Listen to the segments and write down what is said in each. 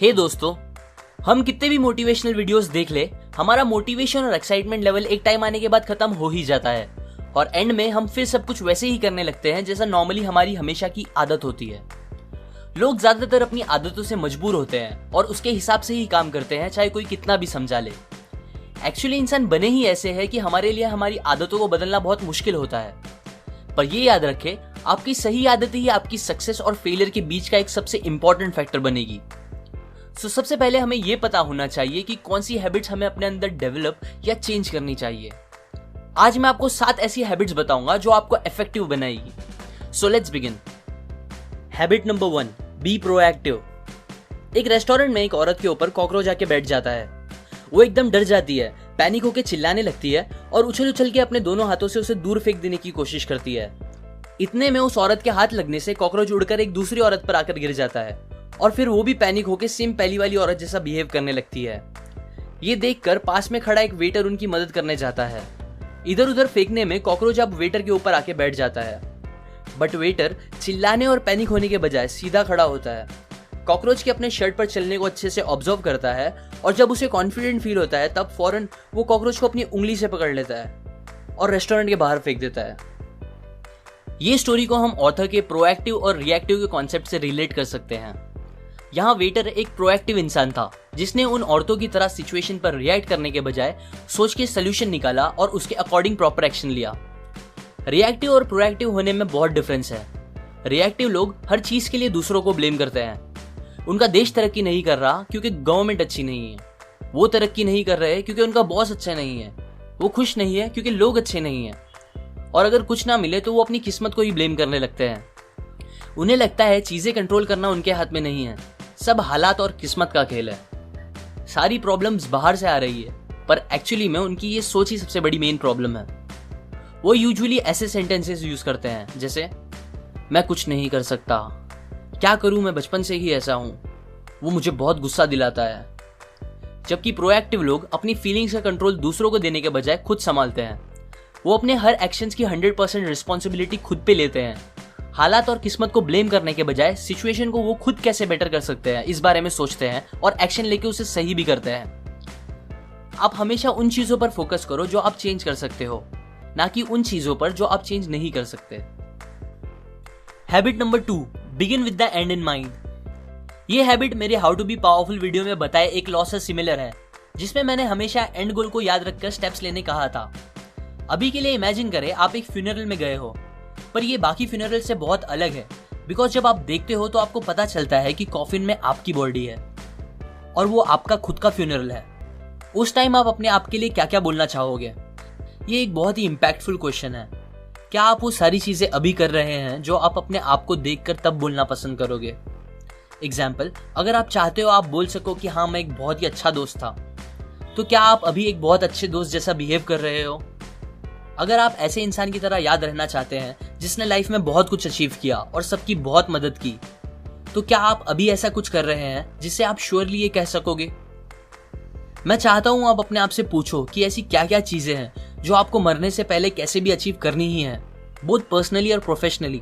हे दोस्तों, हम कितने भी मोटिवेशनल वीडियोस देख ले, हमारा मोटिवेशन और एक्साइटमेंट लेवल एक टाइम आने के बाद खत्म हो ही जाता है और एंड में हम फिर सब कुछ वैसे ही करने लगते हैं जैसा नॉर्मली हमारी हमेशा की आदत होती है। लोग ज्यादातर अपनी आदतों से मजबूर होते हैं और उसके हिसाब से ही काम करते हैं, चाहे कोई कितना भी समझा ले। एक्चुअली इंसान बने ही ऐसे हैं कि हमारे लिए हमारी आदतों को बदलना बहुत मुश्किल होता है। पर ये याद रखें, आपकी सही आदतें ही आपकी सक्सेस और फेलियर के बीच का एक सबसे इंपॉर्टेंट फैक्टर बनेगी। सबसे पहले हमें यह पता होना चाहिए कि कौन सी हैबिट्स हमें अपने अंदर डेवलप या चेंज करनी चाहिए। आज मैं आपको 7 ऐसी हैबिट्स बताऊंगा जो आपको इफेक्टिव बनाएगी। So let's begin. Habit number 1, be proactive. एक रेस्टोरेंट में एक औरत के ऊपर कॉकरोच आके बैठ जाता है। वो एकदम डर जाती है, पैनिक होकर चिल्लाने लगती है और उछल उछल के अपने दोनों हाथों से उसे दूर फेंक देने की कोशिश करती है। इतने में उस औरत के हाथ लगने से कॉकरोच उड़कर एक दूसरी औरत पर आकर गिर जाता है और फिर वो भी पैनिक होकर सेम पहली वाली औरत जैसा बिहेव करने लगती है। ये देखकर पास में खड़ा एक वेटर उनकी मदद करने जाता है। इधर उधर फेंकने में कॉकरोच अब वेटर के ऊपर आके बैठ जाता है, बट वेटर चिल्लाने और पैनिक होने के बजाय सीधा खड़ा होता है। कॉकरोच के अपने शर्ट पर चलने को अच्छे से ऑब्जर्व करता है और जब उसे कॉन्फिडेंट फील होता है तब फौरन वो कॉकरोच को अपनी उंगली से पकड़ लेता है और रेस्टोरेंट के बाहर फेंक देता है। ये स्टोरी को हम ऑथर के प्रोएक्टिव और रिएक्टिव के कॉन्सेप्ट से रिलेट कर सकते हैं। यहाँ वेटर एक प्रोएक्टिव इंसान था जिसने उन औरतों की तरह सिचुएशन पर रिएक्ट करने के बजाय सोच के सोल्यूशन निकाला और उसके अकॉर्डिंग प्रॉपर एक्शन लिया। रिएक्टिव और प्रोएक्टिव होने में बहुत डिफरेंस है। रिएक्टिव लोग हर चीज के लिए दूसरों को ब्लेम करते हैं। उनका देश तरक्की नहीं कर रहा क्योंकि गवर्नमेंट अच्छी नहीं है, वो तरक्की नहीं कर रहे क्योंकि उनका बॉस अच्छा नहीं है, वो खुश नहीं है क्योंकि लोग अच्छे नहीं हैं, और अगर कुछ ना मिले तो वो अपनी किस्मत को ही ब्लेम करने लगते हैं। उन्हें लगता है चीजें कंट्रोल करना उनके हाथ में नहीं है, सब हालात और किस्मत का खेल है। सारी प्रॉब्लम्स बाहर से आ रही है, पर एक्चुअली में उनकी ये सोच ही सबसे बड़ी मेन प्रॉब्लम है। वो यूजुअली ऐसे सेंटेंसेस यूज करते हैं जैसे मैं कुछ नहीं कर सकता, क्या करूं, मैं बचपन से ही ऐसा हूं, वो मुझे बहुत गुस्सा दिलाता है। जबकि प्रोएक्टिव लोग अपनी फीलिंग्स का कंट्रोल दूसरों को देने के बजाय खुद संभालते हैं। वो अपने हर एक्शंस की 100% रिस्पॉन्सिबिलिटी खुद पे लेते हैं। हालात और किस्मत को ब्लेम करने के बजाय सिचुएशन को वो खुद कैसे बेटर कर सकते हैं इस बारे में सोचते हैं और एक्शन लेके उसे सही भी करते हैं। आप हमेशा उन चीजों पर फोकस करो जो आप चेंज कर सकते हो, ना कि उन चीजों पर जो आप चेंज नहीं कर सकते। Habit number 2, begin with the end in mind. ये हैबिट मेरे how to be powerful video में बताए एक लॉ से सिमिलर है, जिसमें मैंने हमेशा एंड गोल को याद रखकर स्टेप्स लेने कहा था। अभी के लिए इमेजिन करें आप एक फ्यूनरल में गए हो, पर ये बाकी फ्यूनरल से बहुत अलग है, बिकॉज जब आप देखते हो तो आपको पता चलता है कि कॉफिन में आपकी बॉडी है और वो आपका खुद का फ्यूनरल है। उस टाइम आप अपने आप के लिए क्या क्या बोलना चाहोगे? ये एक बहुत ही इम्पैक्टफुल क्वेश्चन है। क्या आप वो सारी चीजें अभी कर रहे हैं जो आप अपने आप को देखकर तब बोलना पसंद करोगे? एग्जाम्पल, अगर आप चाहते हो आप बोल सको कि हाँ मैं एक बहुत ही अच्छा दोस्त था, तो क्या आप अभी एक बहुत अच्छे दोस्त जैसा बिहेव कर रहे हो? अगर आप ऐसे इंसान की तरह याद रहना चाहते हैं जिसने लाइफ में बहुत कुछ अचीव किया और सबकी बहुत मदद की, तो क्या आप अभी ऐसा कुछ कर रहे हैं जिससे आप श्योरली ये कह सकोगे? मैं चाहता हूं आप अपने आप से पूछो कि ऐसी क्या क्या चीजें हैं जो आपको मरने से पहले कैसे भी अचीव करनी ही है, बोथ पर्सनली और प्रोफेशनली,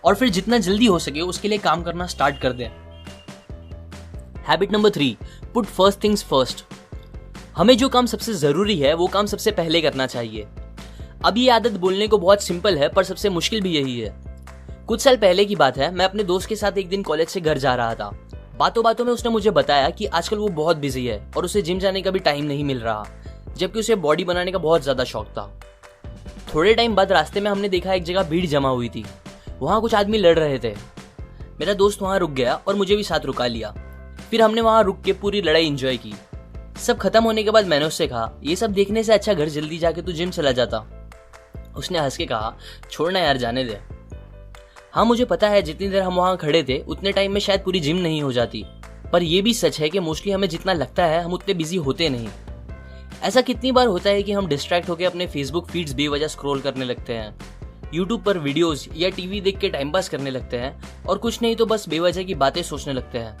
और फिर जितना जल्दी हो सके उसके लिए काम करना स्टार्ट कर दें। Habit number 3, put first things first. हमें जो काम सबसे जरूरी है वो काम सबसे पहले करना चाहिए। अब ये आदत बोलने को बहुत सिंपल है, पर सबसे मुश्किल भी यही है। कुछ साल पहले की बात है, मैं अपने दोस्त के साथ एक दिन कॉलेज से घर जा रहा था। बातों बातों में उसने मुझे बताया कि आजकल वो बहुत बिजी है और उसे जिम जाने का भी टाइम नहीं मिल रहा, जबकि उसे बॉडी बनाने का बहुत ज्यादा शौक था। थोड़े टाइम बाद रास्ते में हमने देखा एक जगह भीड़ जमा हुई थी। वहां कुछ आदमी लड़ रहे थे। मेरा दोस्त वहां रुक गया और मुझे भी साथ रुका लिया। फिर हमने वहां रुक के पूरी लड़ाई एंजॉय की। सब खत्म होने के बाद मैंने उससे कहा, ये सब देखने से अच्छा घर जल्दी जाके तू जिम चला जाता। उसने हंस के कहा, छोड़ना यार, जाने दे। हाँ, मुझे पता है जितनी देर हम वहां खड़े थे उतने टाइम में शायद पूरी जिम नहीं हो जाती, पर यह भी सच है कि मोस्टली हमें जितना लगता है हम उतने बिजी होते नहीं। ऐसा कितनी बार होता है कि हम डिस्ट्रैक्ट होकर अपने फेसबुक फीड्स बेवजह स्क्रॉल करने लगते हैं, यूट्यूब पर वीडियोस या टीवी देख के टाइम पास करने लगते हैं, और कुछ नहीं तो बस बेवजह की बातें सोचने लगते हैं,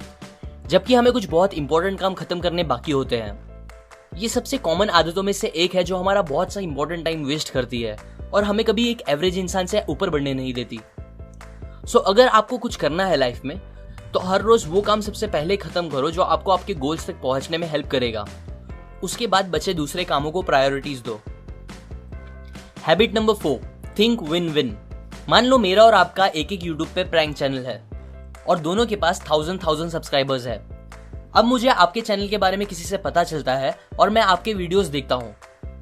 जबकि हमें कुछ बहुत इंपॉर्टेंट काम खत्म करने बाकी होते हैं। ये सबसे कॉमन आदतों में से एक है जो हमारा बहुत सा इंपॉर्टेंट टाइम वेस्ट करती है और हमें कभी एक एवरेज इंसान से ऊपर बढ़ने नहीं देती। सो अगर आपको कुछ करना है लाइफ में, तो हर रोज वो काम सबसे पहले खत्म करो जो आपको आपके गोल्स तक पहुंचने में हेल्प करेगा। उसके बाद बचे दूसरे कामों को प्रायोरिटीज दो। Habit number 4, think win win. मान लो मेरा और आपका एक यूट्यूब पे प्रैंक चैनल है और दोनों के पास 1000 सब्सक्राइबर्स है। अब मुझे आपके चैनल के बारे में किसी से पता चलता है और मैं आपके वीडियोस देखता हूँ।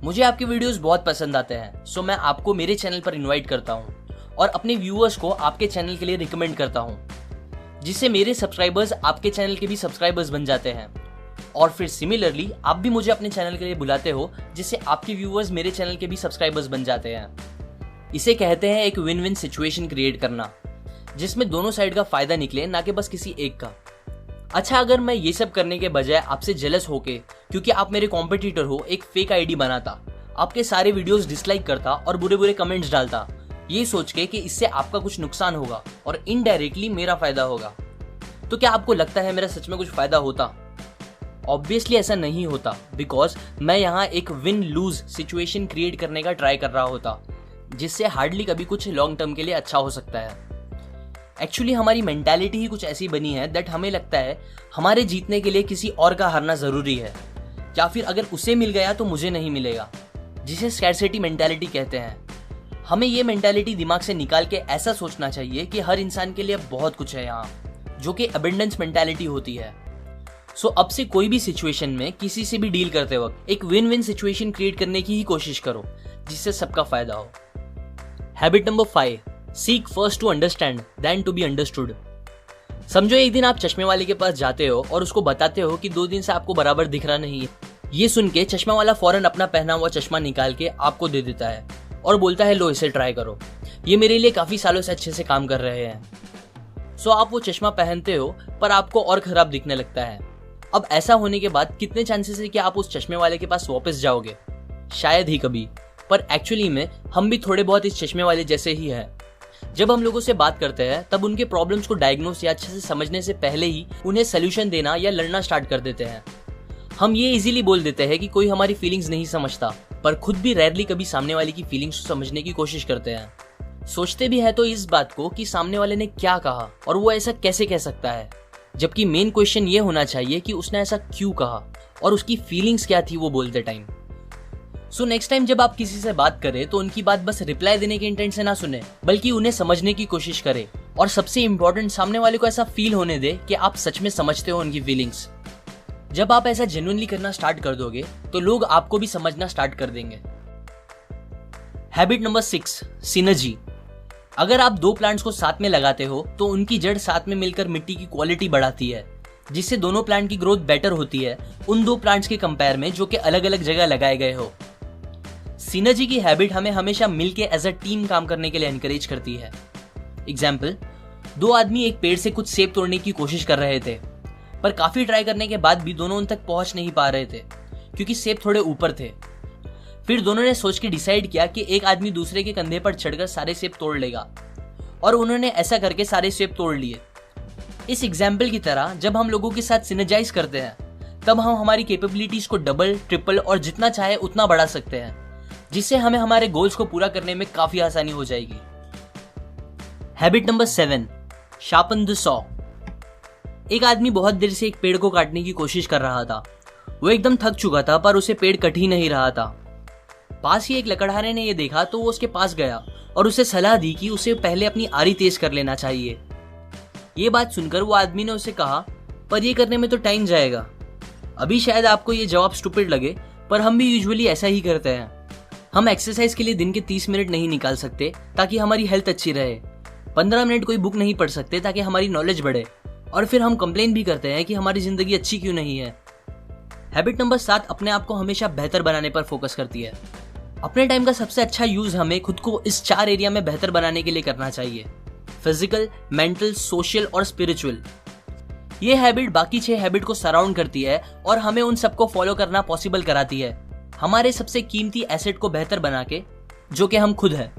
मुझे आपके वीडियोस बहुत पसंद आते हैं, सो मैं आपको मेरे चैनल पर इनवाइट करता हूँ और अपने व्यूअर्स को आपके चैनल के लिए रिकमेंड करता हूँ, जिससे मेरे सब्सक्राइबर्स आपके चैनल के भी सब्सक्राइबर्स बन जाते हैं। और फिर सिमिलरली आप भी मुझे अपने चैनल के लिए बुलाते हो, जिससे आपके व्यूअर्स मेरे चैनल के भी सब्सक्राइबर्स बन जाते हैं। इसे कहते हैं एक विन विन सिचुएशन क्रिएट करना, जिसमें दोनों साइड का फायदा निकले, ना कि बस किसी एक का। अच्छा, अगर मैं ये सब करने के बजाय आपसे जेलस होके, क्योंकि आप मेरे कॉम्पिटिटर हो, एक फेक आईडी बनाता, आपके सारे वीडियोस डिसलाइक करता और बुरे बुरे कमेंट्स डालता, ये सोच के कि इससे आपका कुछ नुकसान होगा और इनडायरेक्टली मेरा फायदा होगा, तो क्या आपको लगता है मेरा सच में कुछ फायदा होता? ऑब्वियसली ऐसा नहीं होता, बिकॉज मैं यहाँ एक विन लूज सिचुएशन क्रिएट करने का ट्राई कर रहा होता, जिससे हार्डली कभी कुछ लॉन्ग टर्म के लिए अच्छा हो सकता है। एक्चुअली हमारी मेंटालिटी ही कुछ ऐसी बनी है दैट हमें लगता है हमारे जीतने के लिए किसी और का हारना जरूरी है, या फिर अगर उसे मिल गया तो मुझे नहीं मिलेगा, जिसे स्कैरसिटी मेंटालिटी कहते हैं। हमें ये मेंटालिटी दिमाग से निकाल के ऐसा सोचना चाहिए कि हर इंसान के लिए बहुत कुछ है यहाँ, जो कि अबंडेंस मेंटालिटी होती है। सो अब से कोई भी सिचुएशन में किसी से भी डील करते वक्त एक विन विन सिचुएशन क्रिएट करने की ही कोशिश करो, जिससे सबका फायदा हो। Habit number 5, seek first to understand then to be understood. समझो एक दिन आप चश्मे वाले के पास जाते हो और उसको बताते हो कि 2 दिन से आपको बराबर दिख रहा नहीं है। ये सुन के चश्मा वाला फौरन अपना पहना हुआ चश्मा निकाल के आपको दे देता है और बोलता है, लो इसे ट्राई करो, ये मेरे लिए काफी सालों से अच्छे से काम कर रहे हैं। सो आप वो चश्मा पहनते हो पर आपको और खराब दिखने लगता है। अब ऐसा होने के बाद कितने चांसेस है कि आप उस चश्मे वाले के पास वापस जाओगे? शायद ही कभी। पर एक्चुअली में हम भी थोड़े बहुत इस चश्मे वाले जैसे ही हैं। जब हम लोगों से बात करते हैं तब उनके प्रॉब्लम्स को डायग्नोस या अच्छे से समझने से पहले ही उन्हें सोल्यूशन देना या लड़ना स्टार्ट कर देते हैं। हम ये इजीली बोल देते हैं कि कोई हमारी फीलिंग्स नहीं समझता, पर खुद भी रेयरली कभी सामने वाले की फीलिंग्स को समझने की कोशिश करते हैं। सोचते भी है तो इस बात को कि सामने वाले ने क्या कहा और वो ऐसा कैसे कह सकता है, जबकि मेन क्वेश्चन ये होना चाहिए कि उसने ऐसा क्यों कहा और उसकी फीलिंग्स क्या थी वो बोलते टाइम। सो नेक्स्ट टाइम जब आप किसी से बात करें तो उनकी बात बस रिप्लाई देने के इंटेंट से ना सुने, बल्कि उन्हें समझने की कोशिश करें। और सबसे इंपॉर्टेंट, सामने वाले को ऐसा फील होने दे कि आप सच में समझते हो उनकी फीलिंग्स। जब आप ऐसा जेन्युइनली करना स्टार्ट कर दोगे तो लोग आपको भी समझना स्टार्ट कर देंगे। Habit number 6, synergy. अगर आप 2 प्लांट्स को साथ में लगाते हो तो उनकी जड़ साथ में मिलकर मिट्टी की क्वालिटी बढ़ाती है, जिससे दोनों प्लांट की ग्रोथ बेटर होती है उन 2 प्लांट्स के कंपेयर में जो कि अलग अलग जगह लगाए गए हो। सिनर्जी की हैबिट हमें हमेशा मिलके एज अ टीम काम करने के लिए एनकरेज करती है। एग्जाम्पल, 2 आदमी एक पेड़ से कुछ सेब तोड़ने की कोशिश कर रहे थे, पर काफी ट्राई करने के बाद भी दोनों उन तक पहुंच नहीं पा रहे थे क्योंकि सेब थोड़े ऊपर थे। फिर दोनों ने सोच के डिसाइड किया कि एक आदमी दूसरे के कंधे पर चढ़कर सारे सेब तोड़ लेगा, और उन्होंने ऐसा करके सारे सेब तोड़ लिए। इस एग्जाम्पल की तरह जब हम लोगों के साथ सिनर्जाइज करते हैं तब हम हमारी कैपेबिलिटीज को डबल, ट्रिपल और जितना चाहे उतना बढ़ा सकते हैं, जिससे हमें हमारे गोल्स को पूरा करने में काफी आसानी हो जाएगी। Habit number 7, sharpen the saw. एक आदमी बहुत देर से एक पेड़ को काटने की कोशिश कर रहा था। वो एकदम थक चुका था पर उसे पेड़ कट ही नहीं रहा था। पास ही एक लकड़हारे ने ये देखा तो वो उसके पास गया और उसे सलाह दी कि उसे पहले अपनी आरी तेज कर लेना चाहिए। ये बात सुनकर वो आदमी ने उसे कहा, पर ये करने में तो टाइम जाएगा। अभी शायद आपको ये जवाब स्टूपिड लगे, पर हम भी यूजुअली ऐसा ही करते हैं। हम एक्सरसाइज के लिए दिन के 30 मिनट नहीं निकाल सकते ताकि हमारी हेल्थ अच्छी रहे, 15 मिनट कोई बुक नहीं पढ़ सकते ताकि हमारी नॉलेज बढ़े, और फिर हम कंप्लेन भी करते हैं कि हमारी जिंदगी अच्छी क्यों नहीं है। हैबिट नंबर 7 अपने आप को हमेशा बेहतर बनाने पर फोकस करती है। अपने टाइम का सबसे अच्छा यूज हमें खुद को इस 4 एरिया में बेहतर बनाने के लिए करना चाहिए: फिजिकल, मेंटल, सोशल और स्पिरिचुअल। ये हैबिट बाकी 6 हैबिट को सराउंड करती है और हमें उन सबको फॉलो करना पॉसिबल कराती है, हमारे सबसे कीमती एसेट को बेहतर बना के, जो कि हम खुद हैं।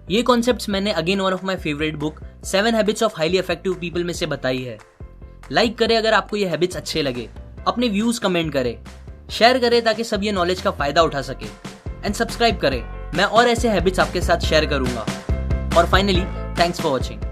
ये कॉन्सेप्ट्स मैंने again one of my favourite book 7 habits of highly effective people में से बताई है। लाइक करें अगर आपको ये हैबिट्स अच्छे लगे, अपने व्यूज कमेंट करें, शेयर करें ताकि सब ये नॉलेज का फायदा उठा सके, एंड सब्सक्राइब करें। मैं और ऐसे हैबिट्स आपके साथ शेयर करूंगा। और फाइनली, थैंक्स फॉर वॉचिंग।